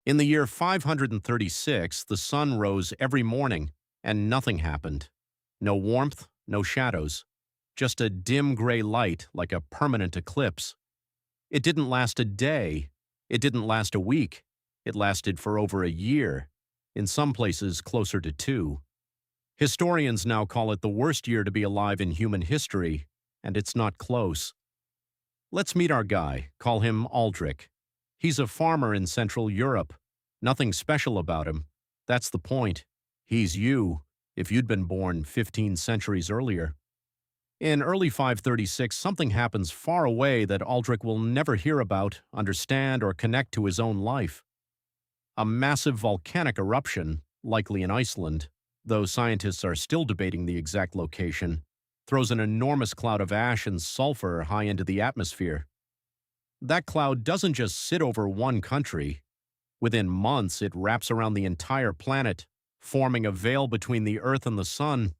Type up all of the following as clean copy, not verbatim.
In the year 536, the sun rose every morning, and nothing happened. No warmth, no shadows. Just a dim gray light like a permanent eclipse. It didn't last a day. It didn't last a week. It lasted for over a year, in some places closer to two. Historians now call it the worst year to be alive in human history, and it's not close. Let's meet our guy, call him Aldrich. He's a farmer in Central Europe. Nothing special about him. That's the point. He's you, if you'd been born 15 centuries earlier. In early 536, something happens far away that Aldrich will never hear about, understand, or connect to his own life. A massive volcanic eruption, likely in Iceland, though scientists are still debating the exact location, throws an enormous cloud of ash and sulfur high into the atmosphere. That cloud doesn't just sit over one country. Within months, it wraps around the entire planet, forming a veil between the Earth and the Sun.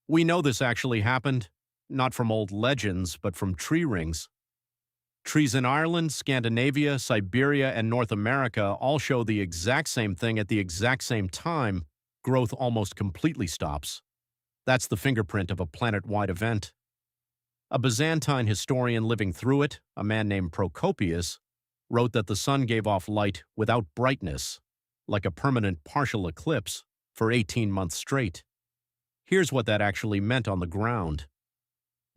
We know this actually happened, not from old legends, but from tree rings. Trees in Ireland, Scandinavia, Siberia, and North America all show the exact same thing at the exact same time. Growth almost completely stops. That's the fingerprint of a planet-wide event. A Byzantine historian living through it, a man named Procopius, wrote that the sun gave off light without brightness, like a permanent partial eclipse, for 18 months straight. Here's what that actually meant on the ground.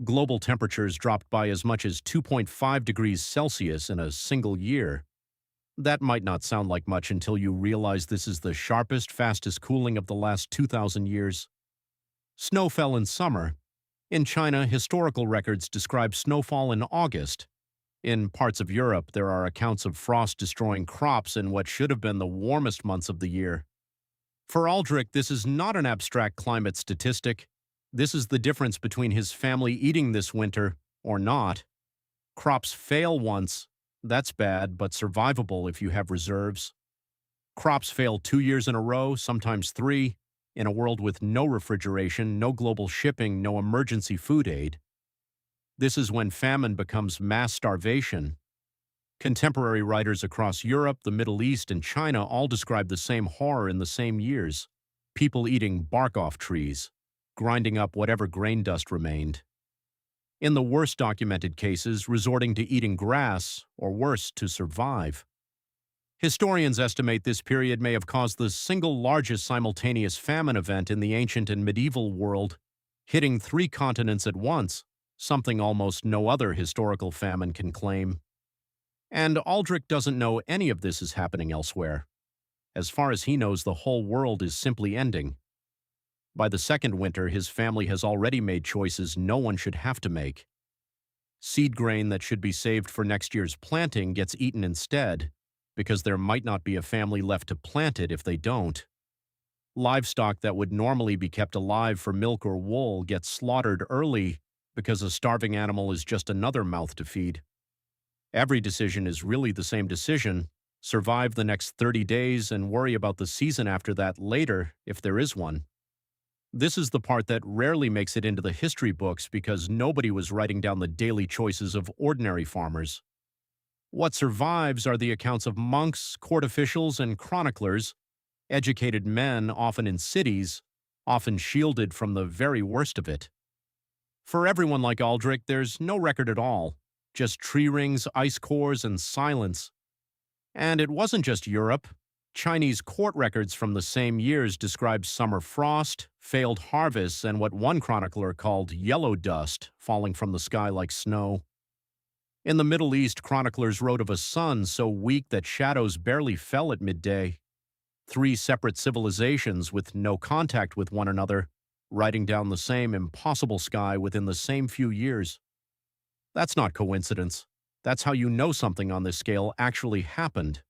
Global temperatures dropped by as much as 2.5 degrees Celsius in a single year. That might not sound like much until you realize this is the sharpest, fastest cooling of the last 2,000 years. Snow fell in summer. In China, historical records describe snowfall in August. In parts of Europe, there are accounts of frost destroying crops in what should have been the warmest months of the year. For Aldrich, this is not an abstract climate statistic. This is the difference between his family eating this winter or not. Crops fail once. That's bad, but survivable if you have reserves. Crops fail 2 years in a row, sometimes 3, in a world with no refrigeration, no global shipping, no emergency food aid. This is when famine becomes mass starvation. Contemporary writers across Europe, the Middle East, and China all describe the same horror in the same years. People eating bark off trees, grinding up whatever grain dust remained. In the worst documented cases, resorting to eating grass, or worse, to survive. Historians estimate this period may have caused the single largest simultaneous famine event in the ancient and medieval world, hitting 3 continents at once, something almost no other historical famine can claim. And Aldrich doesn't know any of this is happening elsewhere. As far as he knows, the whole world is simply ending. By the second winter, his family has already made choices no one should have to make. Seed grain that should be saved for next year's planting gets eaten instead, because there might not be a family left to plant it if they don't. Livestock that would normally be kept alive for milk or wool gets slaughtered early because a starving animal is just another mouth to feed. Every decision is really the same decision: survive the next 30 days and worry about the season after that later, if there is one. This is the part that rarely makes it into the history books because nobody was writing down the daily choices of ordinary farmers. What survives are the accounts of monks, court officials, and chroniclers, educated men, often in cities, often shielded from the very worst of it. For everyone like Aldrich, there's no record at all, just tree rings, ice cores, and silence. And it wasn't just Europe. Chinese court records from the same years describe summer frost, failed harvests, and what one chronicler called yellow dust falling from the sky like snow. In the Middle East, chroniclers wrote of a sun so weak that shadows barely fell at midday. 3 separate civilizations with no contact with one another, writing down the same impossible sky within the same few years. That's not coincidence. That's how you know something on this scale actually happened.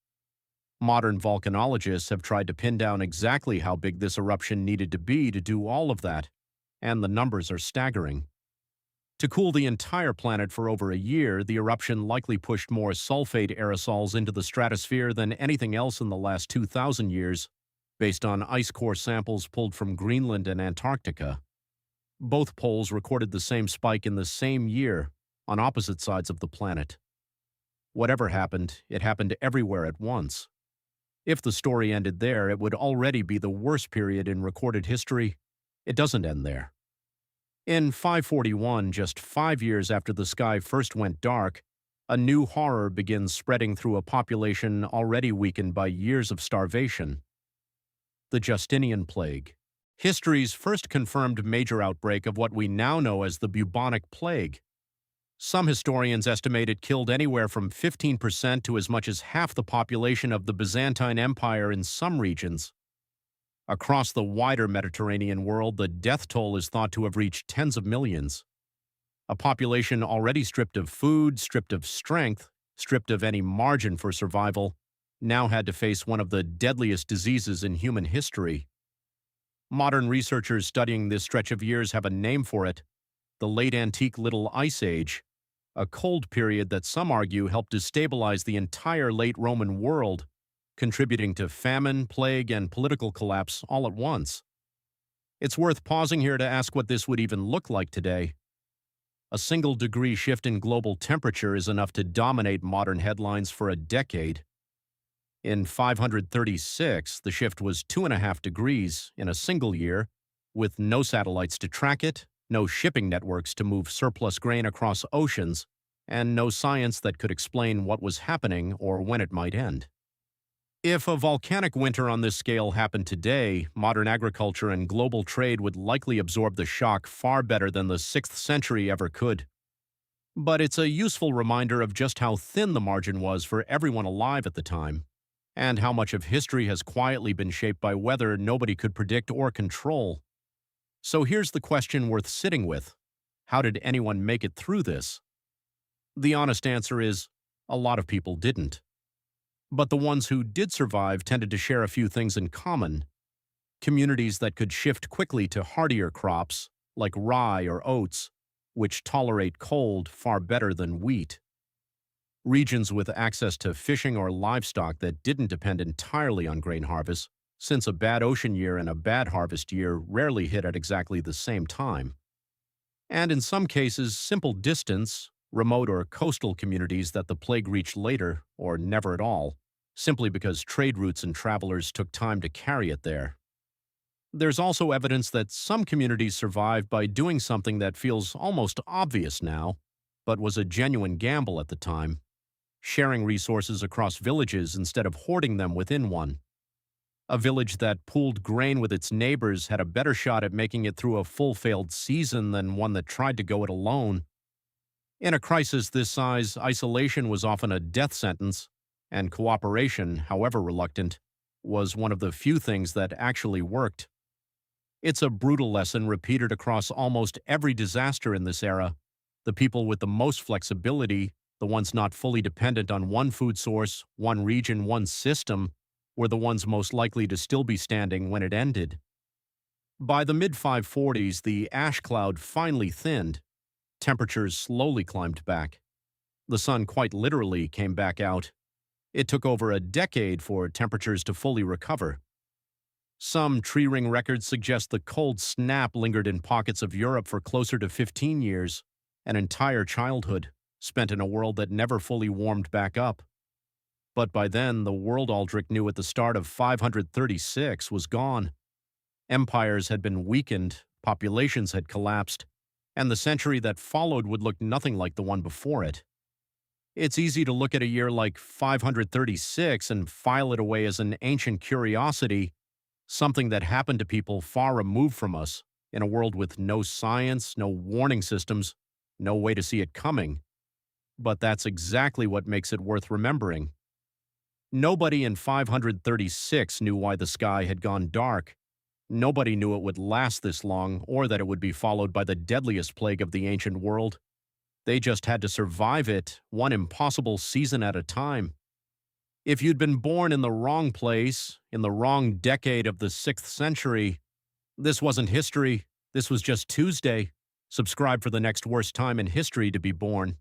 Modern volcanologists have tried to pin down exactly how big this eruption needed to be to do all of that, and the numbers are staggering. To cool the entire planet for over a year, the eruption likely pushed more sulfate aerosols into the stratosphere than anything else in the last 2,000 years, based on ice core samples pulled from Greenland and Antarctica. Both poles recorded the same spike in the same year, on opposite sides of the planet. Whatever happened, it happened everywhere at once. If the story ended there, it would already be the worst period in recorded history. It doesn't end there. In 541, just 5 years after the sky first went dark, a new horror begins spreading through a population already weakened by years of starvation. The Justinian Plague. History's first confirmed major outbreak of what we now know as the bubonic plague. Some historians estimate it killed anywhere from 15% to as much as half the population of the Byzantine Empire in some regions. Across the wider Mediterranean world, the death toll is thought to have reached tens of millions. A population already stripped of food, stripped of strength, stripped of any margin for survival, now had to face one of the deadliest diseases in human history. Modern researchers studying this stretch of years have a name for it: the Late Antique Little Ice Age, a cold period that some argue helped destabilize the entire late Roman world, contributing to famine, plague, and political collapse all at once. It's worth pausing here to ask what this would even look like today. A single-degree shift in global temperature is enough to dominate modern headlines for a decade. In 536, the shift was 2.5 degrees in a single year, with no satellites to track it, no shipping networks to move surplus grain across oceans, and no science that could explain what was happening or when it might end. If a volcanic winter on this scale happened today, modern agriculture and global trade would likely absorb the shock far better than the 6th century ever could. But it's a useful reminder of just how thin the margin was for everyone alive at the time, and how much of history has quietly been shaped by weather nobody could predict or control. So here's the question worth sitting with: how did anyone make it through this? The honest answer is, a lot of people didn't. But the ones who did survive tended to share a few things in common. Communities that could shift quickly to hardier crops, like rye or oats, which tolerate cold far better than wheat. Regions with access to fishing or livestock that didn't depend entirely on grain harvest, since a bad ocean year and a bad harvest year rarely hit at exactly the same time. And in some cases, simple distance, remote or coastal communities that the plague reached later, or never at all, simply because trade routes and travelers took time to carry it there. There's also evidence that some communities survived by doing something that feels almost obvious now, but was a genuine gamble at the time: sharing resources across villages instead of hoarding them within one. A village that pooled grain with its neighbors had a better shot at making it through a full failed season than one that tried to go it alone. In a crisis this size, isolation was often a death sentence, and cooperation, however reluctant, was one of the few things that actually worked. It's a brutal lesson repeated across almost every disaster in this era. The people with the most flexibility, the ones not fully dependent on one food source, one region, one system, were the ones most likely to still be standing when it ended. By the mid-540s, the ash cloud finally thinned. Temperatures slowly climbed back. The sun quite literally came back out. It took over a decade for temperatures to fully recover. Some tree ring records suggest the cold snap lingered in pockets of Europe for closer to 15 years, an entire childhood spent in a world that never fully warmed back up. But by then, the world Aldrich knew at the start of 536 was gone. Empires had been weakened, populations had collapsed, and the century that followed would look nothing like the one before it. It's easy to look at a year like 536 and file it away as an ancient curiosity, something that happened to people far removed from us, in a world with no science, no warning systems, no way to see it coming. But that's exactly what makes it worth remembering. Nobody in 536 knew why the sky had gone dark. Nobody knew it would last this long, or that it would be followed by the deadliest plague of the ancient world. They just had to survive it, one impossible season at a time. If you'd been born in the wrong place, in the wrong decade of the 6th century, this wasn't history, this was just Tuesday. Subscribe for the next worst time in history to be born.